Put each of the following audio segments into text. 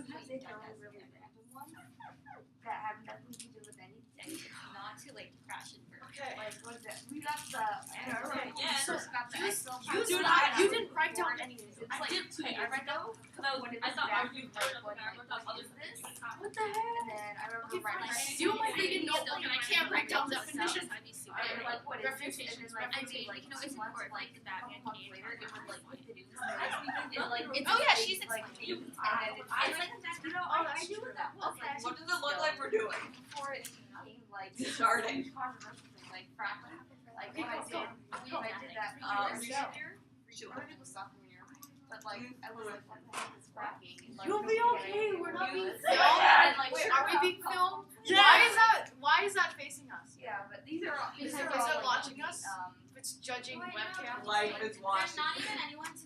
sometimes they throw really random ones that have nothing to do with anything. Not to like crash and burn. Okay. Like what is it? We got the Yeah. You didn't write down anything. I did too. I read down because I thought you heard of America without others. What the heck? And then I remember writing Do my freaking notebook and I can't write down definitions. like what is this? And then like I mean, like you can always 2 months import like the Batman months game. later it would like hit the news and like It's oh yeah she's like explaining. and then it's like you know, Oh, I that's knew true. what that was. Okay. What does it look like we're doing? before it became like Starting. controversial thing like fracking like when I Go. did that I did the sophomore year but like I was like what the heck is fracking and, like, You'll be okay. We're not being filmed. and, like, Wait, sure are we enough, being filmed? Yes. Why is that facing us? yeah but these are all Is these it are all, watching like, us? If it's judging Why webcam. Life is There's watching. not even anyone to.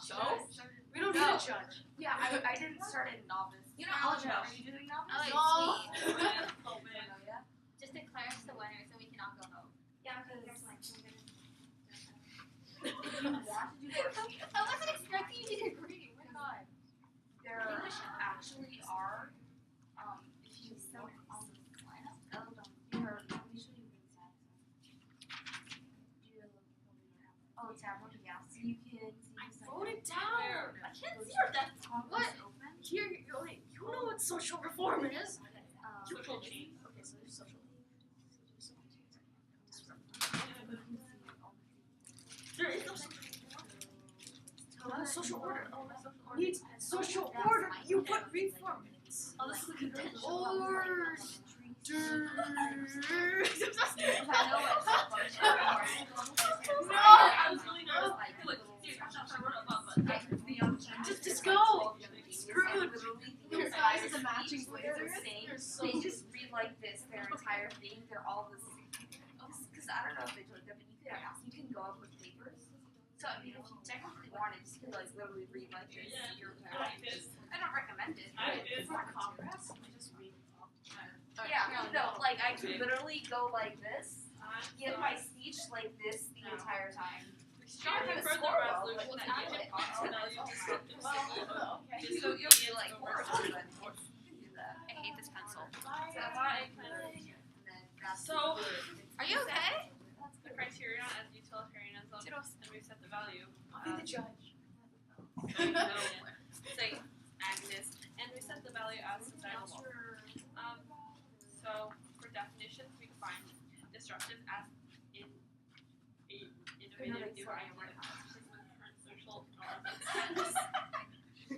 So? We don't need a judge. yeah I didn't start in novice You know, I'll are judge. you doing novice Oh, No. yeah Just declare us the winners and we can all go home. yeah because I wasn't expecting you to agree. Oh my god. there actually are if you look on the lineup oh tab 1 yeah so you can see I the wrote it down. I can't see your death. What? open Here, you know what social reform is? Social change. Okay, so there's social. There is no social Social order. Needs social order. You put reform. Oh, this is a contention. Order. I was really nervous. Look, seriously, I'm not sure what about, but Just go. Screwed. Your guys is a matching blazer. They just read like this their entire thing. They're all the same. Because I don't know if they told you, but you can go up with papers. So I mean, if you technically wanted, you could like literally read like this. Your entire I don't recommend it. Yeah, no, like I could literally go like this, give my speech like this the entire time. John You're had gonna further score well, resolution but that what's you happening? So you'll be like horrible, but you can do that. I hate this pencil. So Are you okay? The criterion as utilitarianism, and we set the value. I'll be the judge. Say Agnes, and we set the value as societal law. So for definitions, we define disruptive as in a innovative new idea with current social norms. We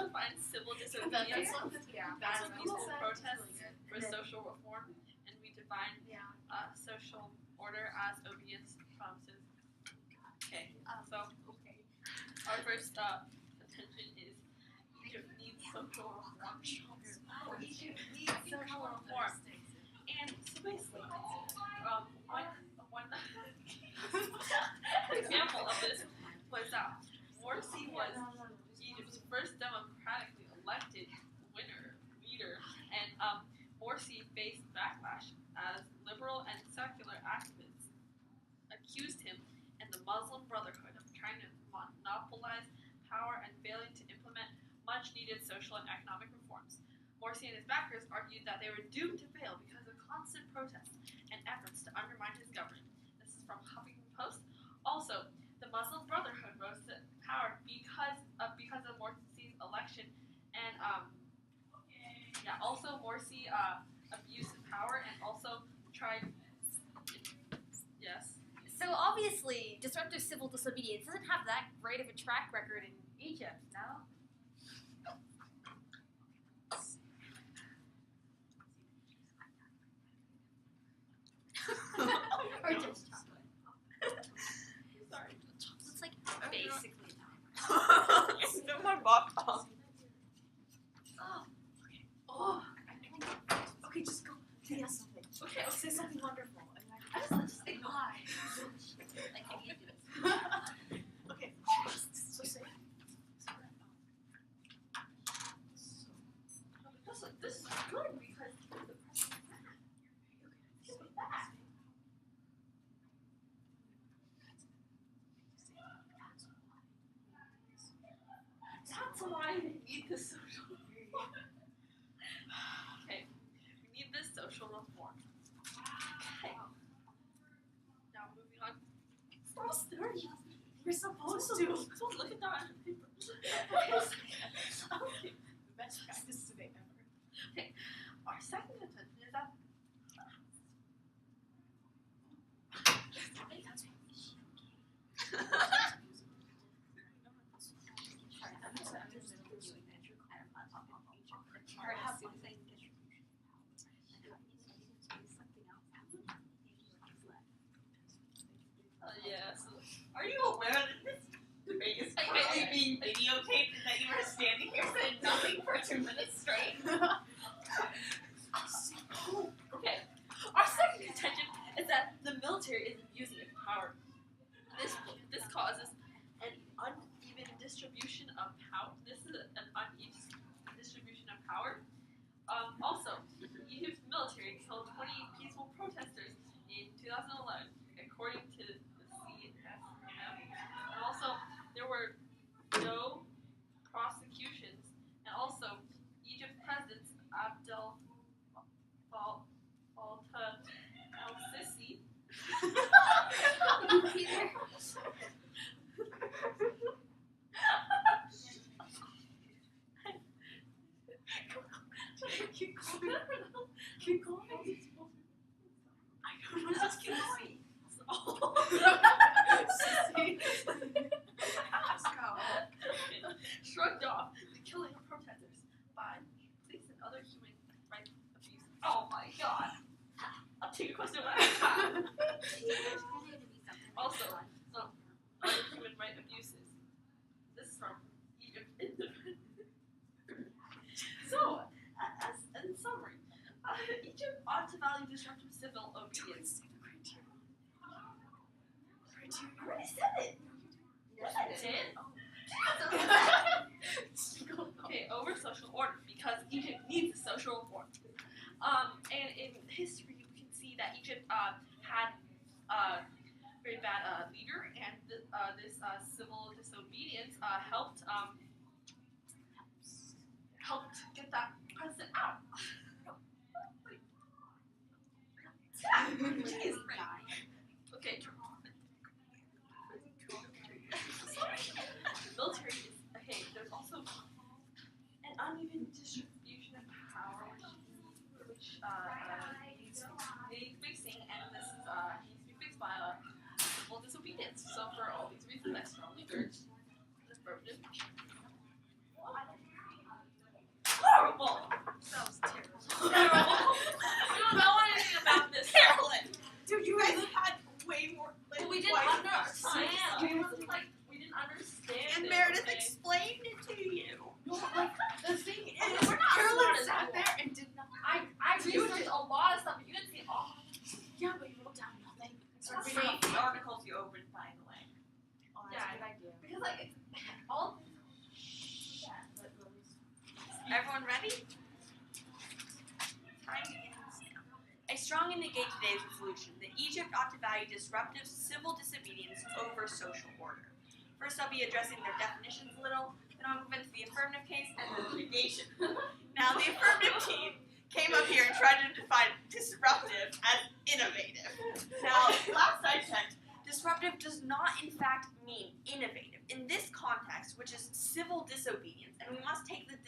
define civil disobedience as peaceful protests for social reform, and we define social order as obedience to promises. Okay, so our first attention is Egypt needs social reform. Egypt needs social reform. And so basically, one example of this was Morsi was Egypt's first democratically elected leader, and Morsi faced backlash as liberal and secular activists accused him and the Muslim Brotherhood of trying to monopolize power and failing to implement much-needed social and economic reforms. Morsi and his backers argued that they were doomed to fail because of constant protests and efforts to undermine his government. This is from Huffington Post. Also, the Muslim Brotherhood rose to power because of Morsi's election, and also Morsi abused power and also tried. Yes. So obviously, disruptive civil disobedience doesn't have that great of a track record in Egypt, no? Or just chocolate. Sorry. Chocolate's like basically No more bop. Oh. Okay, just go. Say something. Okay, I'll say something wonderful. I just say why. Like I need to do it. Okay. So say. This is good because the president's back. That's why supposed to do? So look at that. Okay. Best practice today ever. Our second intention is that yes. Are you aware that this debate is currently being videotaped and that you were standing here saying nothing for 2 minutes straight? Okay. Our second contention is that the military is abusing its power. This causes an uneven distribution of power. This is an uneven distribution of power. Also, Egypt's military killed 20 peaceful protesters in 2011, according to the CSM. And also, there were no prosecutions. And also, Egypt's president Abdel Fattah el-Sisi Keep going. I don't know. Just keep going. shrugged off the killing of protesters by police and other human rights abuses. Oh my god. I'll take a question one at a time. Also, some other human rights abuses. This is from Egypt Independent. So, as in summary, Egypt ought to value disruptive civil obedience. I already said it. Yes, I did. Okay, over social order, because Egypt needs a social order. And in history, we can see that Egypt had a very bad leader, and this civil disobedience helped get that president out. Jeez. Okay. Military is okay. There's also an uneven distribution of power, which needs fixing, and this is needs to be fixed by civil disobedience. So for all these reasons, I strongly urge disruptive. Horrible. That was terrible. Terrible. You don't know anything about this, Carolyn. Dude, you guys had way more. Like, We didn't twice understand. our We wasn't like we didn't understand. And it, Meredith okay? explained it to you. No, like the thing is, We're not Carolyn smart as sat you there and did not. I researched a lot of stuff, but you didn't see all. Yeah, but you wrote down nothing. Stop reading the articles you opened, by the way. Oh, that's Yeah, a good idea. Because like it's all. Everyone ready? Time begins now. I strongly negate today's resolution that Egypt ought to value disruptive civil disobedience over social order. First, I'll be addressing their definitions a little, then I'll move into the affirmative case and then the negation. Now, the affirmative team came up here and tried to define disruptive as innovative. Now, last I checked, disruptive does not in fact mean innovative. In this context, which is civil disobedience, and we must take the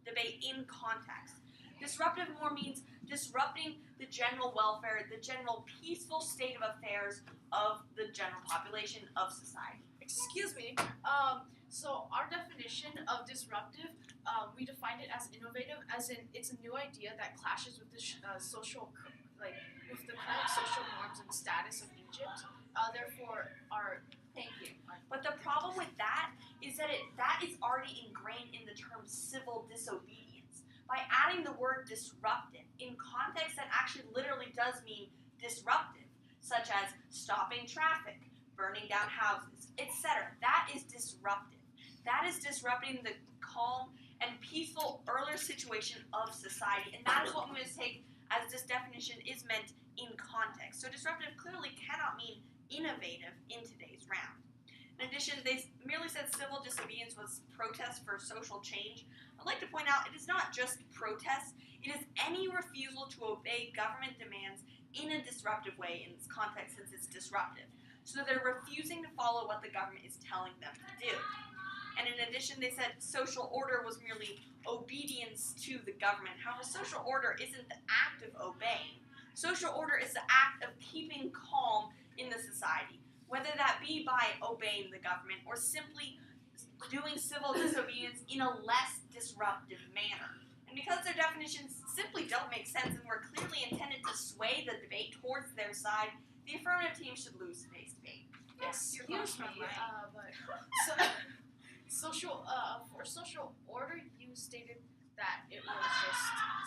debate in context, disruptive more means disrupting the general welfare, the general peaceful state of affairs of the general population of society. Excuse me. So our definition of disruptive, we defined it as innovative, as in it's a new idea that clashes with the social, like with the current social norms and status of Egypt. Therefore, our Thank you. But the problem with that is that that is already ingrained in the term civil disobedience. By adding the word disruptive in context that actually literally does mean disruptive, such as stopping traffic, burning down houses, etc. That is disruptive. That is disrupting the calm and peaceful earlier situation of society, and that is what I'm going to take as this definition is meant in context. So disruptive clearly cannot mean innovative in today's round. In addition, they merely said civil disobedience was protest for social change. I'd like to point out it is not just protest, it is any refusal to obey government demands in a disruptive way in this context since it's disruptive. So they're refusing to follow what the government is telling them to do. And in addition, they said social order was merely obedience to the government. However, social order isn't the act of obeying. Social order is the act of keeping calm in the society, whether that be by obeying the government or simply doing civil disobedience in a less disruptive manner. And because their definitions simply don't make sense and were clearly intended to sway the debate towards their side, the affirmative team should lose today's debate. Excuse me, but for social order, you stated that it was just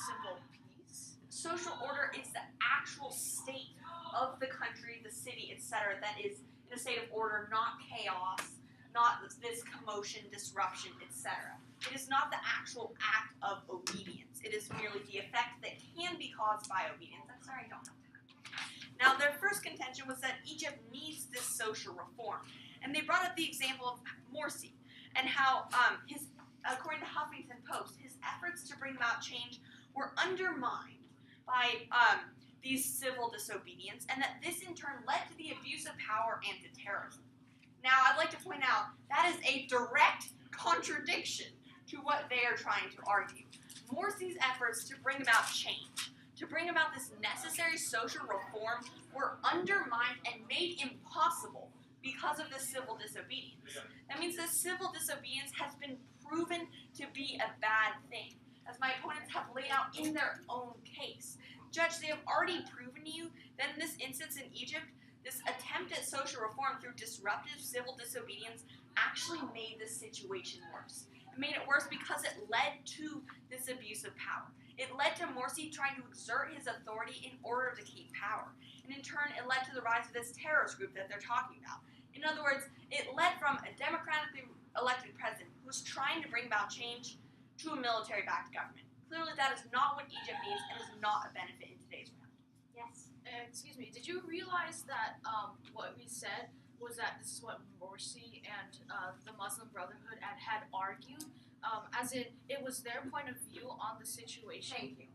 simple peace. Social order is the actual state of the country, the city, etc. that is in a state of order, not chaos, not this commotion, disruption, etc. It is not the actual act of obedience. It is merely the effect that can be caused by obedience. I'm sorry, I don't have time. Now, their first contention was that Egypt needs this social reform. And they brought up the example of Morsi and how, according to Huffington Post, his efforts to bring about change were undermined by these civil disobedience, and that this in turn led to the abuse of power and to terrorism. Now, I'd like to point out that is a direct contradiction to what they are trying to argue. Morsi's efforts to bring about change, to bring about this necessary social reform, were undermined and made impossible because of the civil disobedience. That means that civil disobedience has been proven to be a bad thing, as my opponents have laid out in their own case. Judge, they have already proven to you that in this instance in Egypt, this attempt at social reform through disruptive civil disobedience actually made the situation worse. It made it worse because it led to this abuse of power. It led to Morsi trying to exert his authority in order to keep power. And in turn, it led to the rise of this terrorist group that they're talking about. In other words, it led from a democratically elected president who was trying to bring about change to a military-backed government. Clearly, that is not what Egypt needs and is not a benefit in today's round. Yes. Excuse me, did you realize that what we said was that this is what Morsi and the Muslim Brotherhood had argued? As in, it was their point of view on the situation. Thank you.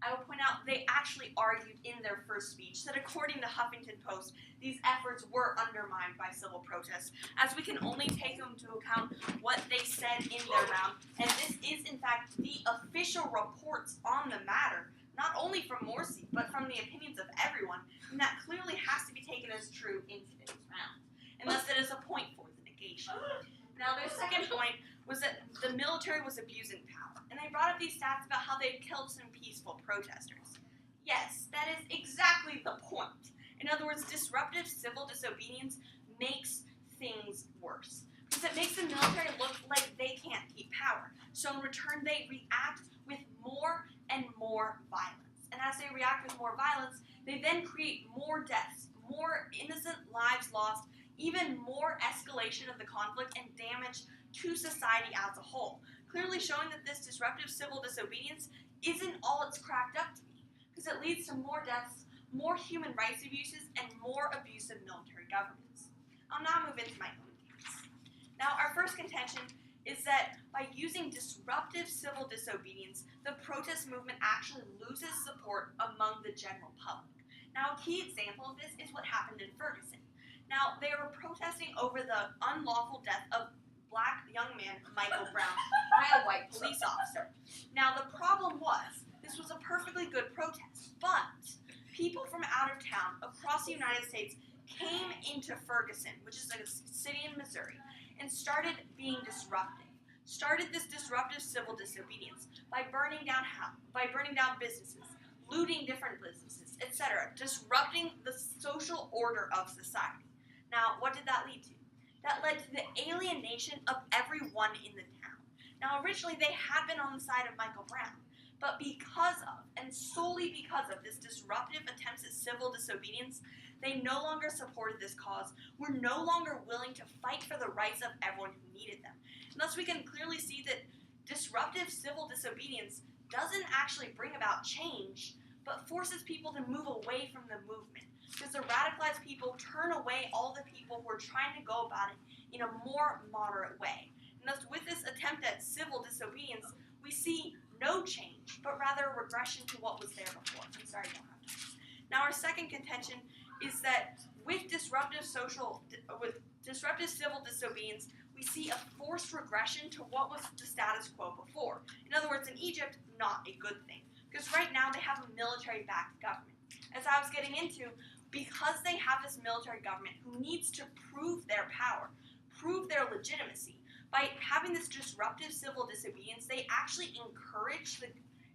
I will point out they actually argued in their first speech that according to Huffington Post, these efforts were undermined by civil protests, as we can only take into account what they said in their round, and this is in fact the official reports on the matter, not only from Morsi, but from the opinions of everyone, and that clearly has to be taken as true in today's round, and thus it is a point for the negation. Now their second point was that the military was abusing power, and they brought up these stats about how they'd killed some peaceful protesters. Yes, that is exactly the point. In other words, disruptive civil disobedience makes things worse, because it makes the military look like they can't keep power. So in return, they react with more and more violence. And as they react with more violence, they then create more deaths, more innocent lives lost, even more escalation of the conflict and damage to society as a whole, clearly showing that this disruptive civil disobedience isn't all it's cracked up to be, because it leads to more deaths, more human rights abuses, and more abusive military governments. I'll now move into my own case. Now, our first contention is that by using disruptive civil disobedience, the protest movement actually loses support among the general public. Now, a key example of this is what happened in Ferguson. Now, they were protesting over the unlawful death of black young man Michael Brown by a white police officer. Now, the problem was, this was a perfectly good protest, but people from out of town across the United States came into Ferguson, which is a city in Missouri, and started being disruptive. Started this disruptive civil disobedience by burning down businesses, looting different businesses, etc., disrupting the social order of society. Now, what did that lead to? That led to the alienation of everyone in the town. Now, originally, they had been on the side of Michael Brown, but because of, and solely because of, this disruptive attempts at civil disobedience, they no longer supported this cause, were no longer willing to fight for the rights of everyone who needed them. And thus, we can clearly see that disruptive civil disobedience doesn't actually bring about change, but forces people to move away from the movement. Because the radicalized people turn away all the people who are trying to go about it in a more moderate way. And thus, with this attempt at civil disobedience, we see no change, but rather a regression to what was there before. I'm sorry, I don't have time. Now, our second contention is that With disruptive civil disobedience, we see a forced regression to what was the status quo before. In other words, in Egypt, not a good thing. Because right now they have a military-backed government. As I was getting into, because they have this military government who needs to prove their power, prove their legitimacy, by having this disruptive civil disobedience, they actually encourage the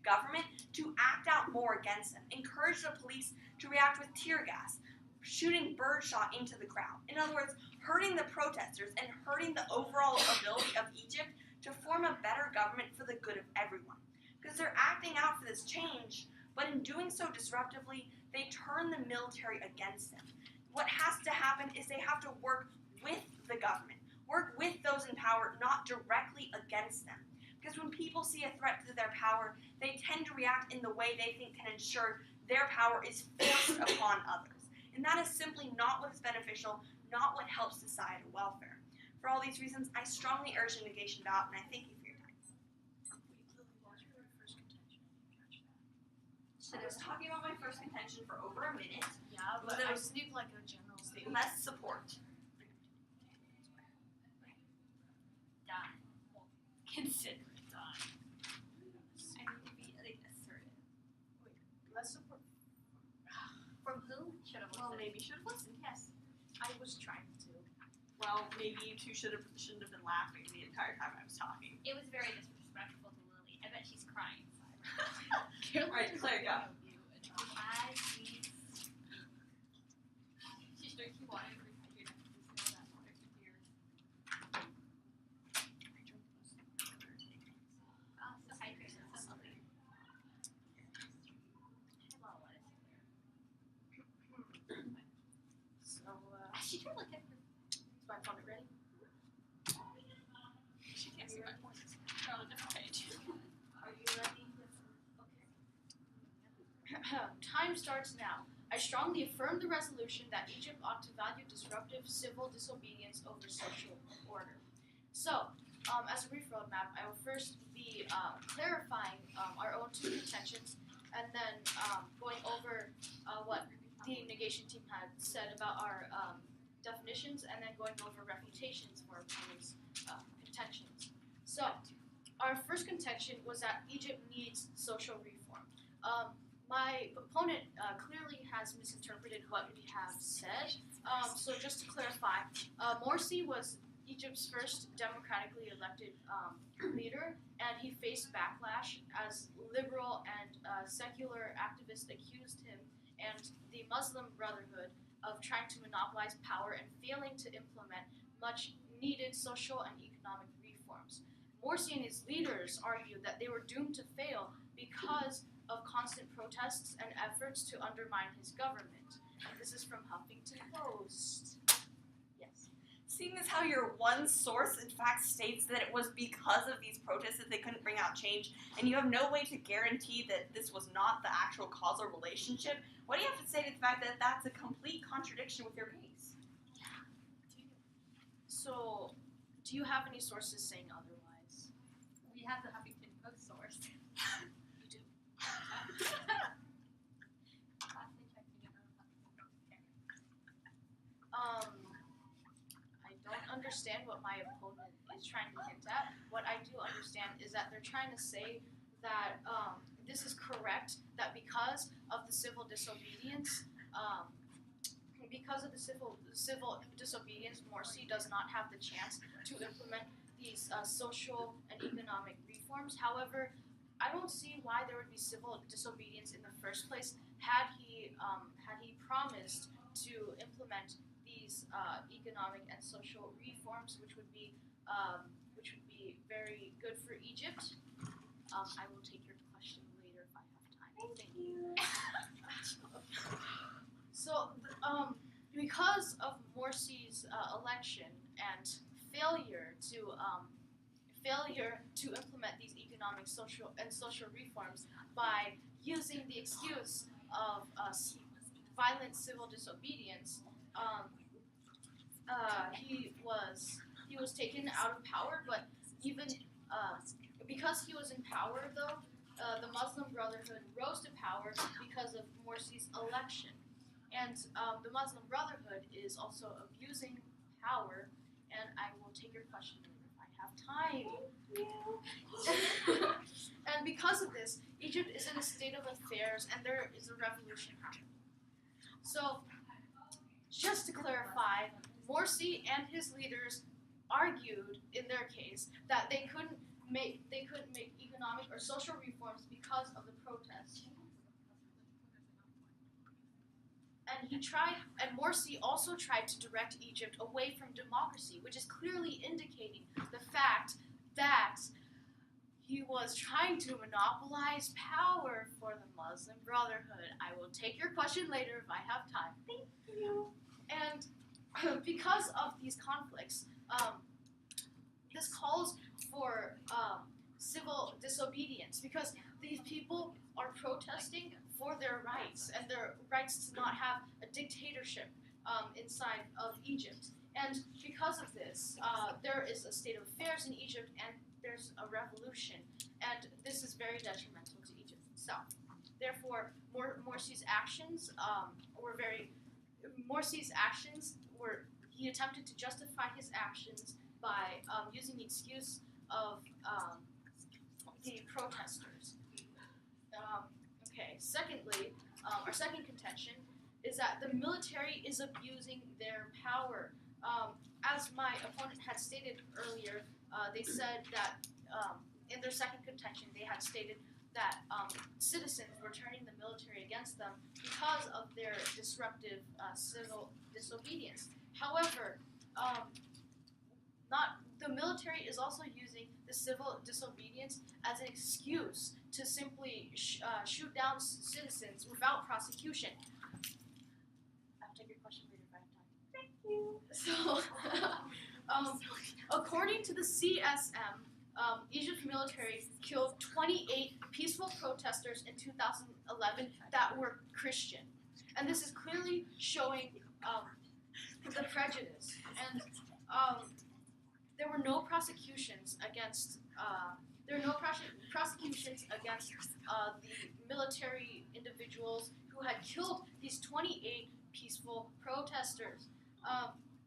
government to act out more against them, encourage the police to react with tear gas, shooting birdshot into the crowd. In other words, hurting the protesters and hurting the overall ability of Egypt to form a better government for the good of everyone. Because they're acting out for this change, but in doing so disruptively, they turn the military against them. What has to happen is they have to work with the government, work with those in power, not directly against them. Because when people see a threat to their power, they tend to react in the way they think can ensure their power is forced upon others. And that is simply not what is beneficial, not what helps societal welfare. For all these reasons, I strongly urge the negation ballot, and I thank you for your time. So I was talking about my first contention for over a minute. Yeah, but There I was just need like a general statement. less support. Done. Well, consider it done. I need to be like assertive. Less support. From who? Should have Well, listened. maybe you should have listened, yes. I was trying to. Well, maybe you two shouldn't have been laughing the entire time I was talking. It was very disrespectful to Lily. I bet she's crying inside. Alright, Claire, go. As we speak. She's drinking water every time you smell that water for years. Oh, so hydration, so lovely. Well, what is it? So, She could look at her. is my phone ready? She can't see my points. They're on a different page. Are you ready? Okay. Time starts now. I strongly affirm the resolution that Egypt ought to value disruptive civil disobedience over social order. So, as a brief roadmap, I will first be clarifying our own two contentions, and then going over what the negation team had said about our definitions, and then going over refutations for our opponent's contentions. So, our first contention was that Egypt needs social reform. My opponent clearly has misinterpreted what we have said. So just to clarify, Morsi was Egypt's first democratically elected leader, and he faced backlash as liberal and secular activists accused him and the Muslim Brotherhood of trying to monopolize power and failing to implement much needed social and economic reforms. Morsi and his leaders argued that they were doomed to fail because of constant protests and efforts to undermine his government. And this is from Huffington Post. Yes. Seeing as how your one source in fact states that it was because of these protests that they couldn't bring out change, and you have no way to guarantee that this was not the actual causal relationship, what do you have to say to the fact that that's a complete contradiction with your case? So, do you have any sources saying otherwise? We have the Huffington Post source. You do. I don't understand what my opponent is trying to hint at. What I do understand is that they're trying to say that this is correct, that because of the civil disobedience, Morsi does not have the chance to implement these social and economic reforms. However, I don't see why there would be civil disobedience in the first place had he promised to implement these economic and social reforms, which would be very good for Egypt. I will take your question later if I have time. Thank you. So, because of Morsi's election and failure to implement these economic, social reforms by using the excuse of violent civil disobedience, he was taken out of power. But even because he was in power, though, the Muslim Brotherhood rose to power because of Morsi's election. And the Muslim Brotherhood is also abusing power, and I will take your question later if I have time. And because of this, Egypt is in a state of affairs, and there is a revolution happening. So, just to clarify, Morsi and his leaders argued in their case that they couldn't make economic or social reforms because of the protests. And Morsi also tried to direct Egypt away from democracy, which is clearly indicating the fact that he was trying to monopolize power for the Muslim Brotherhood. I will take your question later if I have time. Thank you. And because of these conflicts, this calls for civil disobedience, because these people are protesting for their rights and their rights to not have a dictatorship inside of Egypt. And because of this, there is a state of affairs in Egypt, and there's a revolution, and this is very detrimental to Egypt itself. Therefore, Morsi's actions he attempted to justify his actions by using the excuse of the protesters. Secondly, our second contention is that the military is abusing their power. As my opponent had stated earlier, they said that in their second contention, they had stated that citizens were turning the military against them because of their disruptive civil disobedience. However, the military is also using the civil disobedience as an excuse to simply shoot down citizens without prosecution. I'll take your question later if I have time. Thank you. So, according to the CSM, Egypt's military killed 28 peaceful protesters in 2011 that were Christian. And this is clearly showing the prejudice. And there were no prosecutions against the military individuals who had killed these 28 peaceful protesters.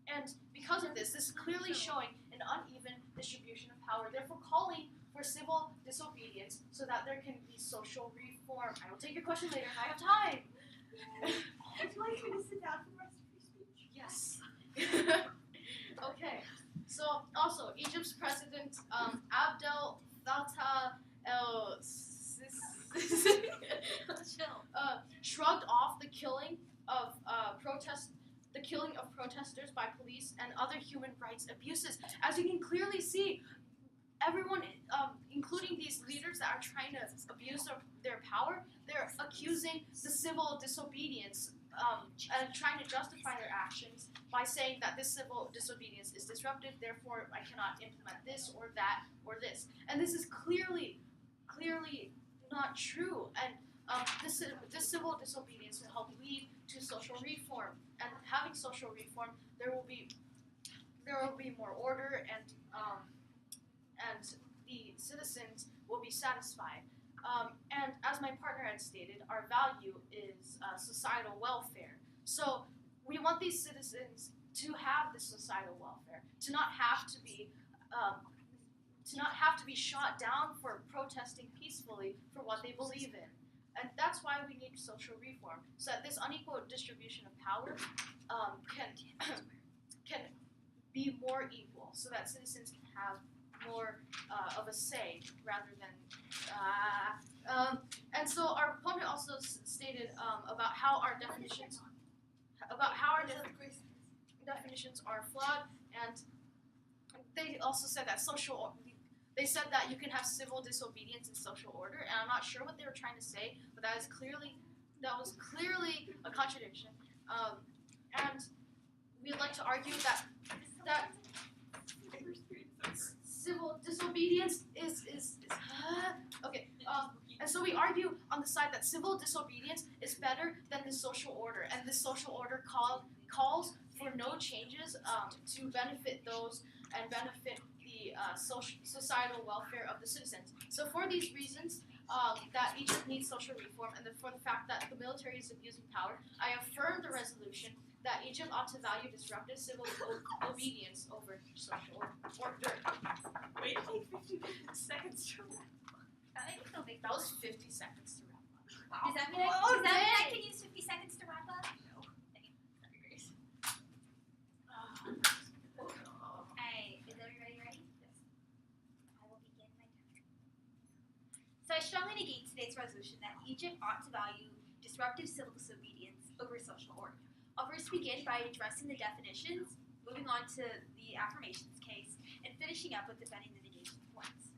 And because of this is clearly showing an uneven distribution of power, therefore calling for civil disobedience so that there can be social reform. I will take your question later if I have time. Would you like me to sit down for the rest of your speech? Yes. Okay. So also, Egypt's president Abdel Fattah el-Sisi shrugged off the killing of protesters by police and other human rights abuses. As you can clearly see, everyone, including these leaders that are trying to abuse their power, they're accusing the civil disobedience and trying to justify their actions by saying that this civil disobedience is disruptive, therefore I cannot implement this or that or this. And this is clearly not true. And this civil disobedience will help lead to social reform. And having social reform, there will be more order, and the citizens will be satisfied. And as my partner had stated, our value is societal welfare. So we want these citizens to have this societal welfare, to not have to be shot down for protesting peacefully for what they believe in. And that's why we need social reform, so that this unequal distribution of power can be more equal, so that citizens can have more of a say rather than. And so our opponent also stated about how our definitions are flawed, and they also said that They said that you can have civil disobedience and social order, and I'm not sure what they were trying to say, but that was clearly a contradiction. And we'd like to argue that civil disobedience is okay. And so we argue on the side that civil disobedience is better than the social order, and this social order calls for no changes to benefit those and benefit the societal welfare of the citizens. So for these reasons, that Egypt needs social reform, and for the fact that the military is abusing power, I affirm the resolution that Egypt ought to value disruptive civil obedience over social order. Wait like 50 seconds to wrap. I think it'll make That was 50 seconds to wrap up. Does that mean I, Oh, does that mean I dang. can use 50 seconds to wrap up? No. Sorry, Grace. Hey, is everybody ready? Yes. I will begin my time. So I strongly negate today's resolution that Egypt ought to value disruptive civil disobedience over social order. I'll first begin by addressing the definitions, moving on to the affirmations case, and finishing up with defending the negation points.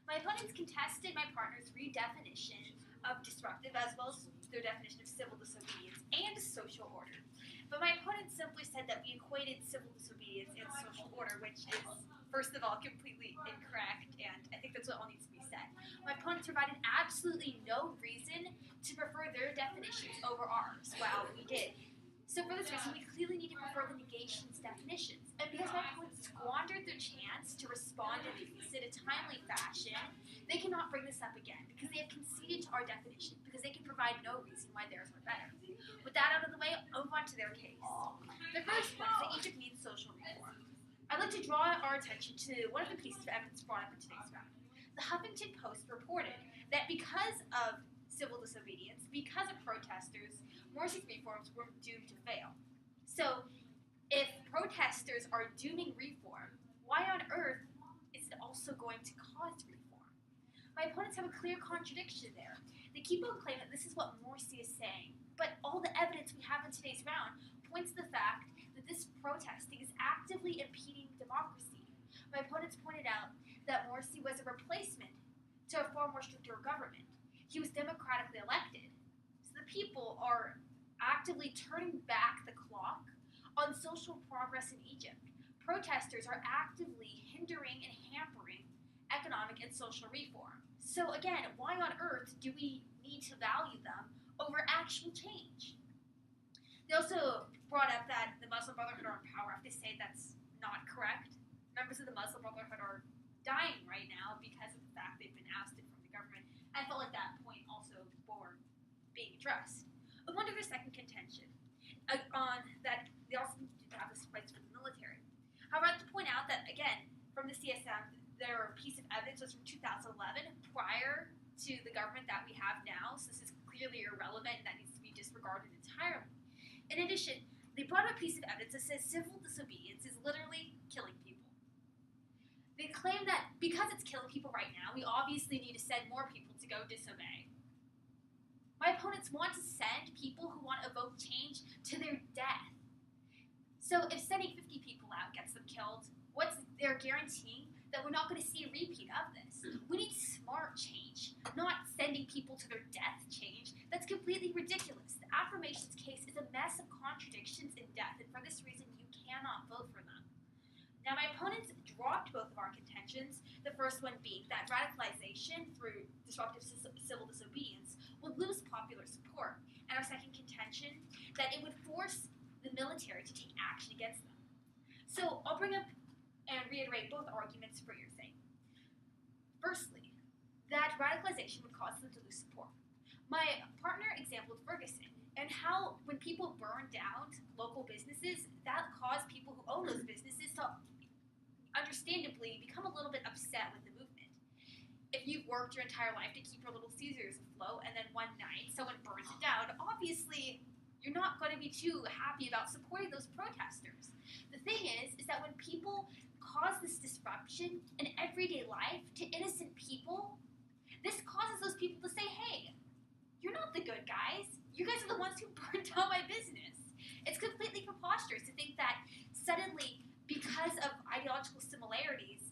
My opponents contested my partner's redefinition of disruptive as well as their definition of civil disobedience and social order. But my opponent simply said that we equated civil disobedience and social order, which is, first of all, completely incorrect, and I think that's what all needs to be said. My opponents provided absolutely no reason to prefer their definitions over ours. Well, we did. So for this reason, we clearly need to prefer the negations definitions. And because my opponents squandered their chance to respond to these in a timely fashion, they cannot bring this up again because they have conceded to our definition because they can provide no reason why theirs were better. With that out of the way, I'll move on to their case. The first point is that Egypt needs social reform. I'd like to draw our attention to one of the pieces of evidence brought up in today's round. The Huffington Post reported that because of civil disobedience, because of protesters, Morsi's reforms were doomed to fail. So, if protesters are dooming reform, why on earth is it also going to cause reform? My opponents have a clear contradiction there. They keep on claiming that this is what Morsi is saying, but all the evidence we have in today's round points to the fact that this protesting is actively impeding democracy. My opponents pointed out that Morsi was a replacement to a far more stricter government. He was democratically elected. So the people are actively turning back the clock on social progress in Egypt. Protesters are actively hindering and hampering economic and social reform. So again, why on earth do we need to value them over actual change? They also brought up that the Muslim Brotherhood are in power. I have to say that's not correct. Members of the Muslim Brotherhood are dying right now because of the fact they've been ousted from the government. I felt like that point also bore being addressed. I wonder their second contention on that they also need to have this rights for the military. However, I have to point out that, again, from the CSM, their piece of evidence was from 2011, prior to the government that we have now, so this is clearly irrelevant and that needs to be disregarded entirely. In addition, they brought up a piece of evidence that says civil disobedience is literally killing people. They claim that because it's killing people right now, we obviously need to send more people to go disobey. My opponents want to send people who want to evoke change to their death. So if sending 50 people out gets them killed, what's they're guaranteeing that we're not going to see a repeat of this? We need smart change, not sending people to their death change. That's completely ridiculous. The affirmations case is a mess of contradictions and death, and for this reason, you cannot vote for them. Now, my opponents dropped both of our contentions, the first one being that radicalization through disruptive civil disobedience would lose popular support, and our second contention, that it would force the military to take action against them. So I'll bring up and reiterate both arguments for your sake. Firstly, that radicalization would cause them to lose support. My partner exampled Ferguson, and how when people burn down local businesses, that caused people who own those businesses to understandably become a little bit upset with the movement. If you've worked your entire life to keep your Little Caesars afloat, and then one night someone burns it down, obviously you're not going to be too happy about supporting those protesters. The thing is that when people cause this disruption in everyday life to innocent people, this causes those people to say, hey, you're not the good guys. You guys are the ones who burned down my business. It's completely preposterous to think that suddenly, because of ideological similarities,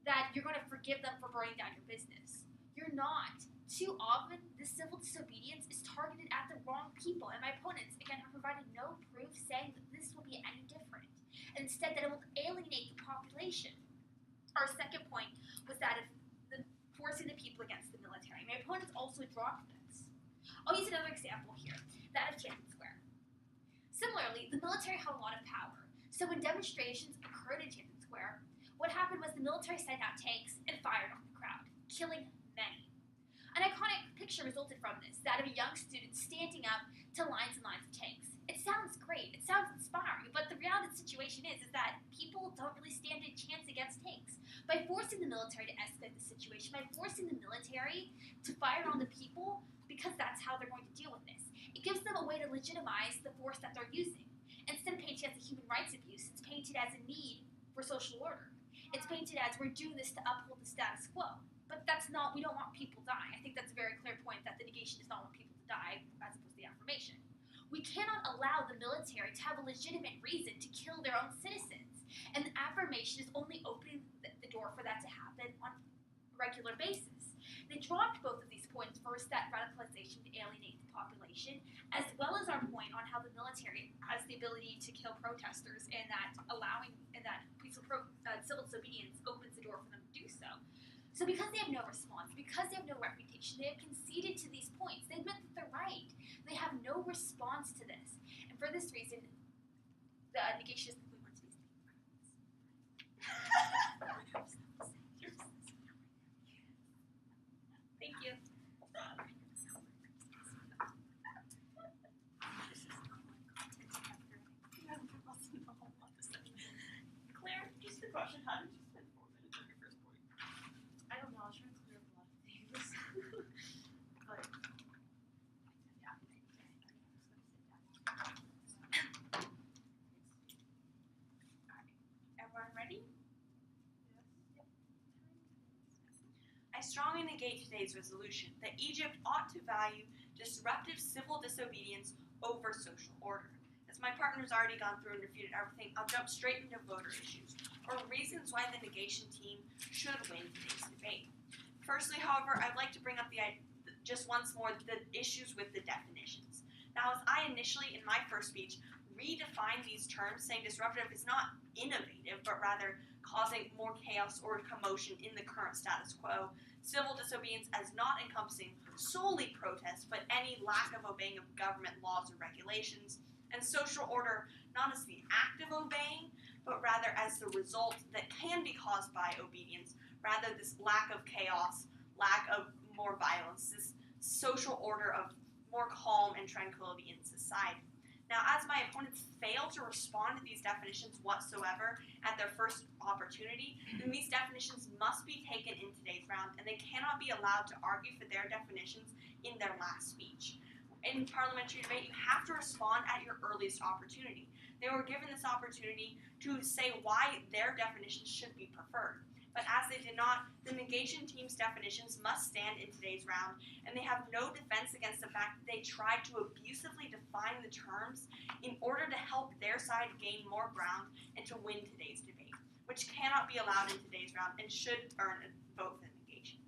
that you're going to forgive them for burning down your business. You're not. Too often, this civil disobedience is targeted at the wrong people, and my opponents, again, have provided no proof saying that this will be any different, and instead that it will alienate the population. Our second point was that of forcing the people against the military. My opponents also dropped this. I'll use another example here, that of Tiananmen Square. Similarly, the military had a lot of power, so when demonstrations occurred in Tiananmen Square, what happened was the military sent out tanks and fired on the crowd, killing many. An iconic picture resulted from this, that of a young student standing up to lines and lines of tanks. It sounds great, it sounds inspiring, but the reality of the situation is that people don't really stand a chance against tanks. By forcing the military to escalate the situation, by forcing the military to fire on the people, because that's how they're going to deal with this, it gives them a way to legitimize the force that they're using. Instead of painted as a human rights abuse, it's painted as a need for social order. It's painted as we're doing this to uphold the status quo. But that's not, we don't want people dying. I think that's a very clear point that the negation does not want people to die as opposed to the affirmation. We cannot allow the military to have a legitimate reason to kill their own citizens. And the affirmation is only opening the door for that to happen on a regular basis. They dropped both of these points. First, that radicalization to alienate the population, as well as our point on how the military has the ability to kill protesters and that allowing and that peaceful civil disobedience opens the door for them to do so. So because they have no response, because they have no refutation, they have conceded to these points. They admit that they're right. They have no response to this. And for this reason, the negation is we want to these things. Thank you. Claire, just a question. How did you spend 4 minutes on your first point? I don't know. I was trying to clear up a lot of things. But yeah. Everyone ready? I strongly negate today's resolution that Egypt ought to value disruptive civil disobedience over social order. As my partner's already gone through and refuted everything, I'll jump straight into voter issues, or reasons why the negation team should win today's debate. Firstly, however, I'd like to bring up just once more the issues with the definitions. Now, as I initially, in my first speech, redefined these terms, saying disruptive is not innovative, but rather causing more chaos or commotion in the current status quo, civil disobedience as not encompassing solely protest, but any lack of obeying of government laws or regulations, and social order not as the act of obeying, but rather as the result that can be caused by obedience, rather this lack of chaos, lack of more violence, this social order of more calm and tranquility in society. Now, as my opponents fail to respond to these definitions whatsoever at their first opportunity, then these definitions must be taken in today's round, and they cannot be allowed to argue for their definitions in their last speech. In parliamentary debate, you have to respond at your earliest opportunity. They were given this opportunity to say why their definitions should be preferred. But as they did not, the negation team's definitions must stand in today's round, and they have no defense against the fact that they tried to abusively define the terms in order to help their side gain more ground and to win today's debate, which cannot be allowed in today's round and should earn a vote for negation.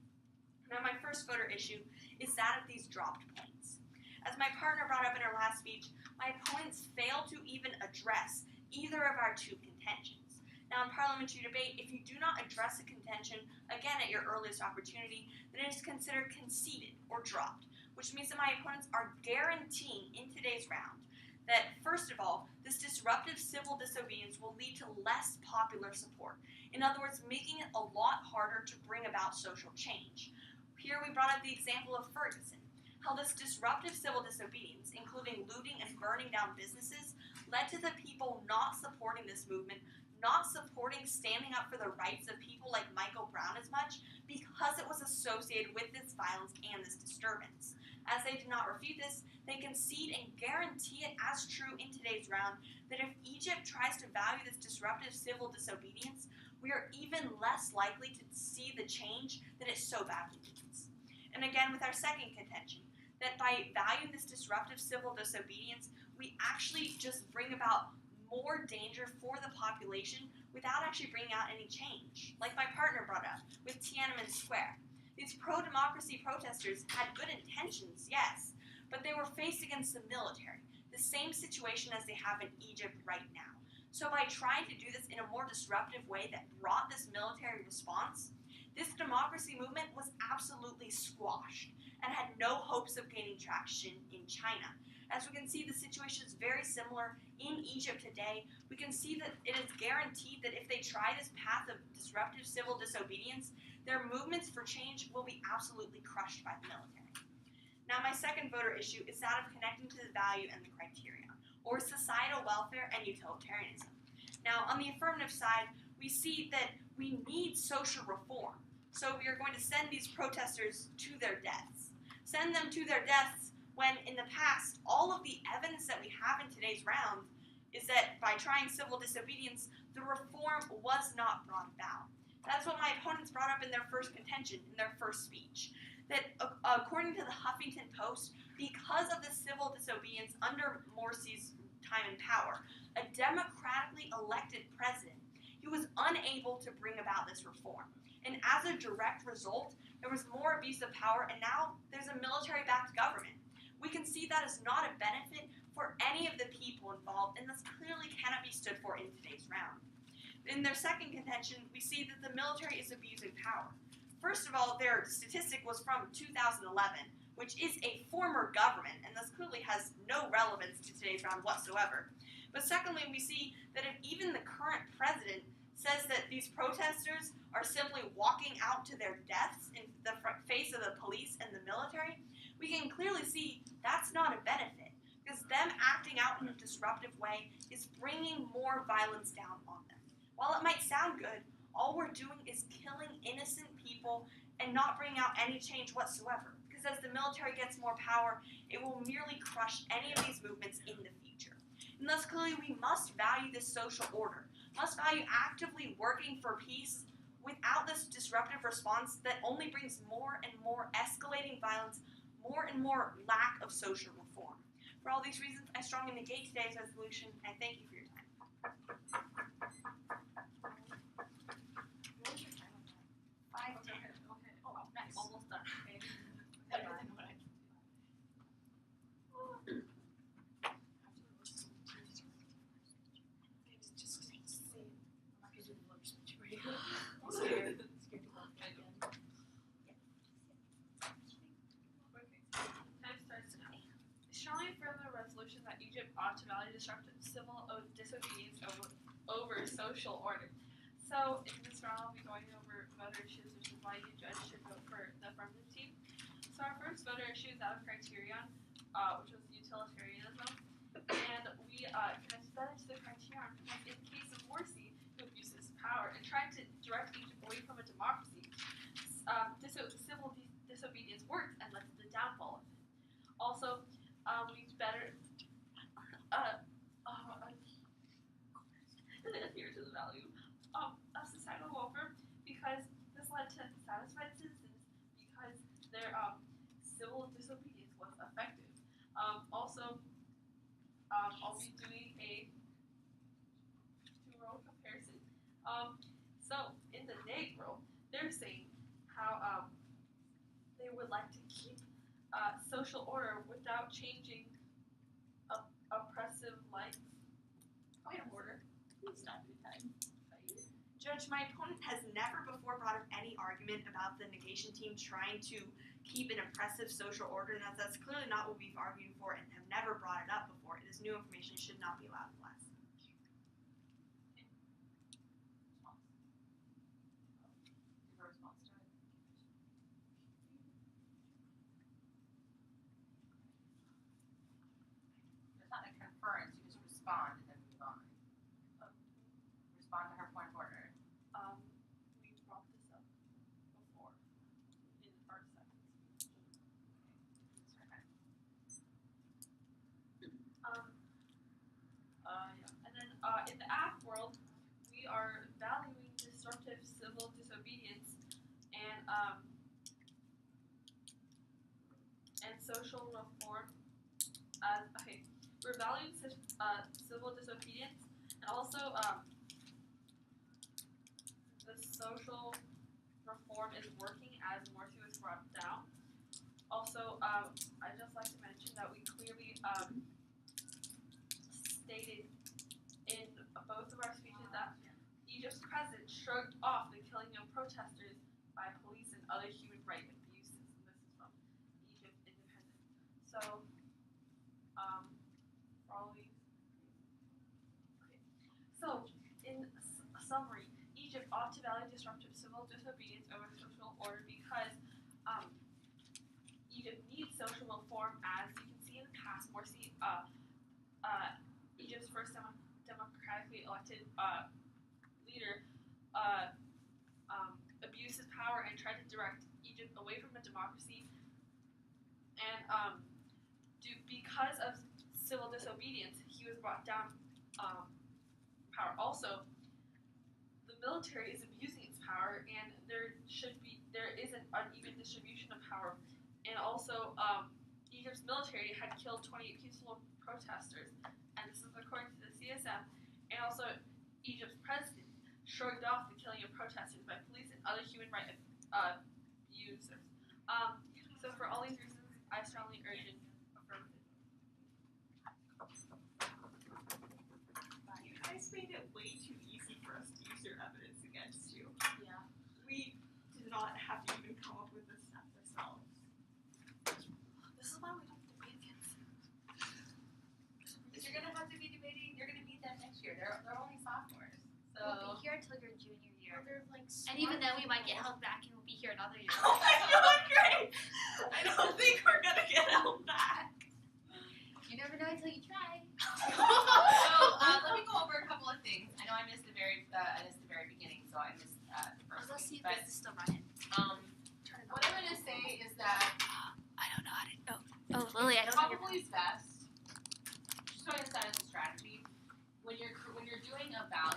Now, my first voter issue is that of these dropped points. As my partner brought up in her last speech, my opponents failed to even address either of our two contentions. Now, in parliamentary debate, if you do not address a contention, again at your earliest opportunity, then it is considered conceded or dropped, which means that my opponents are guaranteeing in today's round that, first of all, this disruptive civil disobedience will lead to less popular support. In other words, making it a lot harder to bring about social change. Here we brought up the example of Ferguson, how this disruptive civil disobedience, including looting and burning down businesses, led to the people not supporting this movement, not supporting standing up for the rights of people like Michael Brown as much, because it was associated with this violence and this disturbance. As they did not refute this, they concede and guarantee it as true in today's round that if Egypt tries to value this disruptive civil disobedience, we are even less likely to see the change that it so badly needs. And again, with our second contention, that by valuing this disruptive civil disobedience, we actually just bring about more danger for the population without actually bringing out any change. Like my partner brought up with Tiananmen Square. These pro-democracy protesters had good intentions, yes, but they were faced against the military, the same situation as they have in Egypt right now. So by trying to do this in a more disruptive way that brought this military response, this democracy movement was absolutely squashed and had no hopes of gaining traction in China. As we can see, the situation is very similar in Egypt today. We can see that it is guaranteed that if they try this path of disruptive civil disobedience, their movements for change will be absolutely crushed by the military. Now, my second voter issue is that of connecting to the value and the criteria, or societal welfare and utilitarianism. Now, on the affirmative side, we see that we need social reform. So we are going to send these protesters to their deaths. Send them to their deaths when, in the past, all of the evidence that we have in today's round is that by trying civil disobedience, the reform was not brought about. That's what my opponents brought up in their first contention, in their first speech. That according to the Huffington Post, because of the civil disobedience under Morsi's time in power, a democratically elected president, he was unable to bring about this reform. And as a direct result, there was more abuse of power, and now there's a military-backed government. We can see that is not a benefit for any of the people involved, and this clearly cannot be stood for in today's round. In their second contention, we see that the military is abusing power. First of all, their statistic was from 2011, which is a former government, and this clearly has no relevance to today's round whatsoever. But secondly, we see that if even the current president says that these protesters are simply walking out to their deaths in the face of the police and the military, we can clearly see that's not a benefit, because them acting out in a disruptive way is bringing more violence down on them. While it might sound good, all we're doing is killing innocent people and not bringing out any change whatsoever, because as the military gets more power, it will merely crush any of these movements in the future. And thus, clearly, we must value this social order, must value actively working for peace without this disruptive response that only brings more and more escalating violence, more and more lack of social reform. For all these reasons, I strongly negate today's resolution, and I thank you for your time. What was your time on that? 5:10. Okay. Oh, nice. Almost done. Okay. Better than what I can do. Just say, I'm not gonna do the voter speech for you. I'm scared. Scared to vote again. Okay. Time starts now. Strongly affirm the resolution that Egypt ought to value disruptive civil disobedience over social order. So in this round, I'll be going over voter issues, which is why you judge should vote for the affirmative team. So our first voter issue is out of criterion, which was utilitarianism, and we connected that into the criterion because in the case of Morsi, who abuses power and trying to direct Egypt away from a democracy, civil disobedience worked and led to the downfall of it. Also, we better adhere to the value of societal welfare because this led to satisfied citizens because their civil disobedience was effective. Also, I'll be doing a two-row comparison. So in the neg row, they're saying how they would like to keep social order without changing oppressive like point of order. Please stop your time. Judge, my opponent has never before brought up any argument about the negation team trying to keep an oppressive social order, and that's clearly not what we've argued for and have never brought it up before. It is new information, should not be allowed in class. It's not a conference, you just respond and then move on. Respond to her point of order. We brought this up before in our second speech. Yeah. And then in the app world, we are valuing disruptive civil disobedience and social reform. We're valuing civil disobedience and also the social reform is working as Morsi was brought down. Also, I'd just like to mention that we clearly stated in both of our speeches that Egypt's president shrugged off the killing of protesters by police and other human rights abuses. And this is from Egypt Independent. So, for all these. Okay. So, in summary, Egypt ought to value disruptive civil disobedience over social order because Egypt needs social reform, as you can see in the past. Morsi, Egypt's first democratically elected leader, abused his power and tried to direct Egypt away from a democracy. And because of civil disobedience, he was brought down power. Also, the military is abusing its power, and there is an uneven distribution of power. And also, Egypt's military had killed 28 peaceful protesters, and this is according to the CSM. And also, Egypt's president shrugged off the killing of protesters by police and other human rights abusers. So for all these reasons, I strongly urge an affirmative. You guys made it way too easy for us to use your evidence against you. Yeah. We did not have to even come up with this stuff ourselves. This is why we don't debate against it. If you're gonna have to be debating, you're gonna beat them next year. They're only sophomores. So We'll be here until your junior year. They're like And even then we might get held back and we'll be here another year. Oh my god, great! I don't think we're gonna get held back. You never know until you try. So let me go over a couple of things. I know I missed the very beginning, so I missed the first Let's see thing. if this is still running. What I'm gonna say is that I don't know how to. Oh, Lily, I don't know. probably is best. Just throwing this out as a strategy. When you're doing a value.